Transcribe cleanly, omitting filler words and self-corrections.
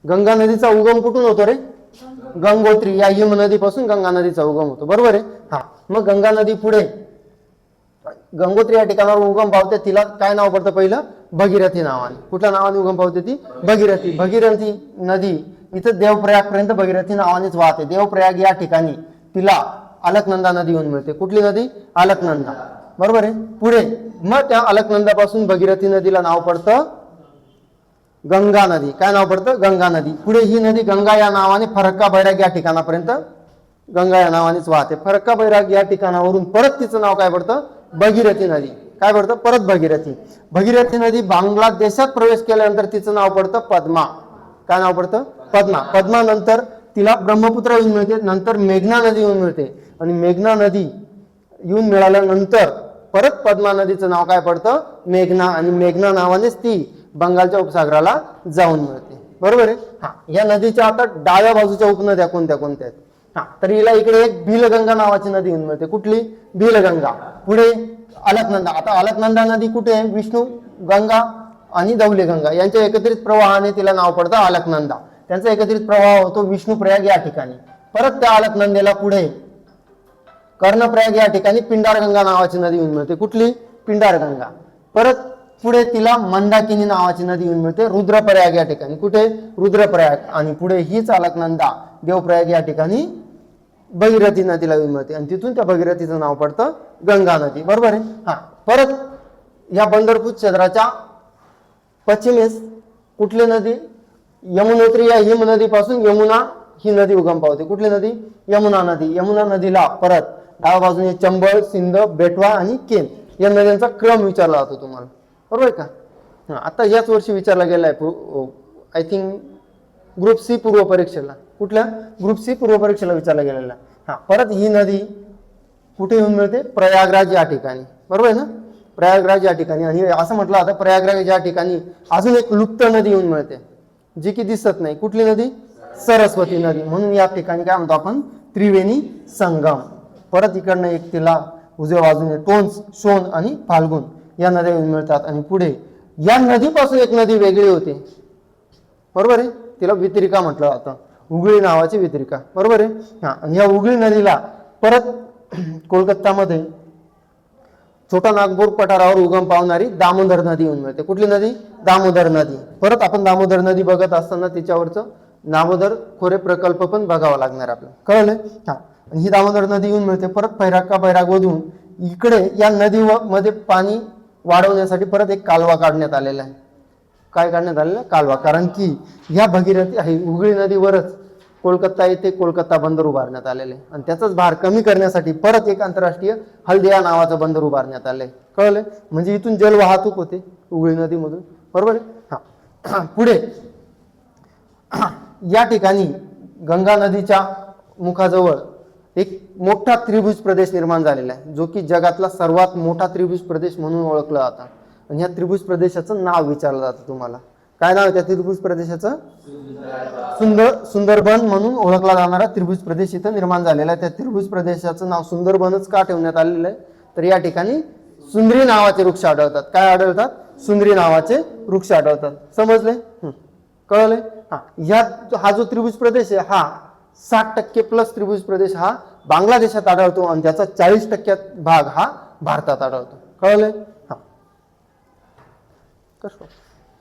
गंगा नदीचा उगम कुठून होतो रे? गंगोत्री या हिम नदीपासून गंगा नदीचा उगम होतो, बरोबर आहे. हा, मग गंगा नदी पुढे गंगोत्री या ठिकाणावर उगम पावते, तिला काय नाव पडतं? पहिलं भगीरथी नावाने. कुठल्या नावाने उगम पावते ती? भगीरथी. भगीरथी नदी इथं देवप्रयाग पर्यंत भगीरथी नावानेच वाहते. देवप्रयाग या ठिकाणी तिला अलकनंदा नदी येऊन मिळते. कुठली नदी? अलकनंदा, बरोबर आहे. पुढे मग त्या अलकनंदापासून भगीरथी नदीला नाव पडतं गंगा नदी. काय नाव पडतं? गंगा नदी. पुढे ही नदी गंगा या नावाने फरक्का बैराग या ठिकाणापर्यंत गंगा या नावानेच वाहते. फरक्का बैराग या ठिकाणावरून परत तिचं नाव काय पडतं? भगीरथी नदी. काय पडतं? परत भगीरथी. भगीरथी नदी बांगलादेशात प्रवेश केल्यानंतर तिचं नाव पडतं पद्मा. काय नाव पडतं? पद्मा. पद्मा नंतर तिला ब्रह्मपुत्र येऊन मिळते, नंतर मेघना नदी येऊन मिळते आणि मेघना नदी येऊन मिळाल्यानंतर परत पद्मा नदीचं नाव काय पडतं? मेघना. आणि मेघना नावानेच ती बंगालच्या उपसागराला जाऊन मिळते, बरोबर आहे. हा, या नदीच्या आता डाव्या बाजूच्या उपनद्या कोणत्या कोणत्या आहेत? हा, तर हिला इकडे एक भीलगंगा नावाची नदी येऊन मिळते. कुठली? भीलगंगा. पुढे अलकनंदा. आता अलकनंदा नदी कुठे आहे? विष्णू गंगा आणि धौलीगंगा यांच्या एकत्रित प्रवाहाने तिला नाव पडतं अलकनंदा. त्यांचा एकत्रित प्रवाह होतो विष्णुप्रयाग या ठिकाणी. परत त्या अलकनंदेला पुढे कर्णप्रयाग या ठिकाणी पिंडारगंगा नावाची नदी येऊन मिळते. कुठली? पिंडारगंगा. परत पुढे तिला मंदाकिनी नावाची नदी येऊन मिळते रुद्रप्रयाग या ठिकाणी. कुठे? रुद्रप्रयाग. आणि पुढे हीच अलकनंदा देवप्रयाग या ठिकाणी भगीरथी नदीला येऊन मिळते आणि तिथून त्या भगीरथीचं नाव पडतं गंगा नदी, बरोबर आहे. हा, परत या बंदरपूर क्षेत्राच्या पश्चिमेस कुठली नदी? यमुनोत्री या हिम नदीपासून यमुना ही नदी उगम पावते. कुठली नदी? यमुना नदी. यमुना नदीला परत डाव्या बाजूने चंबळ, सिंध, बेटवा आणि केन या नद्यांचा क्रम विचारला जातो तुम्हाला, बरोबर आहे का? आता याच वर्षी विचारला गेला आहे, आय थिंक ग्रुप सी पूर्व परीक्षेला. कुठल्या? ग्रुप सी पूर्व परीक्षेला विचारला गेलेला. हा, परत ही नदी कुठे येऊन मिळते? प्रयागराज या ठिकाणी, बरोबर आहे ना? प्रयागराज या ठिकाणी. आणि असं म्हटलं आता प्रयागराज या ठिकाणी अजून एक लुप्त नदी येऊन मिळते जी की दिसत नाही. कुठली नदी? सरस्वती नदी. म्हणून या ठिकाणी काय म्हणतो आपण? त्रिवेणी संगम. परत इकडनं एक तिला उजव्या बाजूने टोन्स, शोन आणि फाल्गुन या नद्या येऊन मिळतात. आणि पुढे या नदीपासून एक नदी वेगळी होते, बरोबर आहे. तिला वितरिका म्हटलं जातं, उगळी नावाची वितरिका, बरोबर आहे. हा, आणि या उगळी नदीला परत कोलकातामध्ये छोटा नागपूर पठारावर उगम पावणारी दामोदर नदी येऊन मिळते. कुठली नदी? दामोदर नदी. परत आपण दामोदर नदी बघत असताना तिच्यावरचं दामोदर खोरे प्रकल्प पण बघावा लागणार आपल्याला, कळलं? हा, आणि ही दामोदर नदी येऊन मिळते. परत फैराक्का बैरागमधून इकडे या नदीमध्ये पाणी वाढवण्यासाठी परत एक कालवा काढण्यात आलेला आहे. काय काढण्यात आलेला आहे? कालवा. कारण की या भगीरथी आहे हुगळी नदीवरच कोलकाता येथे कोलकाता बंदर उभारण्यात आलेले आहे आणि त्याचाच भार कमी करण्यासाठी परत एक आंतरराष्ट्रीय हल्दिया नावाचं बंदर उभारण्यात आलंय, कळलं? म्हणजे इथून जल वाहतूक होते हुगळी नदीमधून, बरोबर आहे. हा, पुढे या ठिकाणी गंगा नदीच्या मुखाजवळ एक मोठा त्रिभुज प्रदेश निर्माण झालेला आहे, जो की जगातला सर्वात मोठा त्रिभुज प्रदेश म्हणून ओळखला जातो. आणि या त्रिभुज प्रदेशाचं नाव विचारलं जातं तुम्हाला. काय नाव आहे त्या त्रिभुज प्रदेशाचं? सुंदरबन म्हणून ओळखला जाणारा त्रिभुज प्रदेश इथं निर्माण झालेला आहे. त्या त्रिभुज प्रदेशाचं नाव सुंदरबनच का ठेवण्यात आलेलं आहे? तर या ठिकाणी सुंदरी नावाचे वृक्ष आढळतात. काय आढळतात? सुंदरी नावाचे वृक्ष आढळतात. समजले? कळले? हा जो त्रिभुज प्रदेश आहे हा 60% प्लस त्रिभुज प्रदेश हा बांगलादेशात आढळतो आणि त्याचा 40% भाग हा भारतात आढळतो. कळले? हा,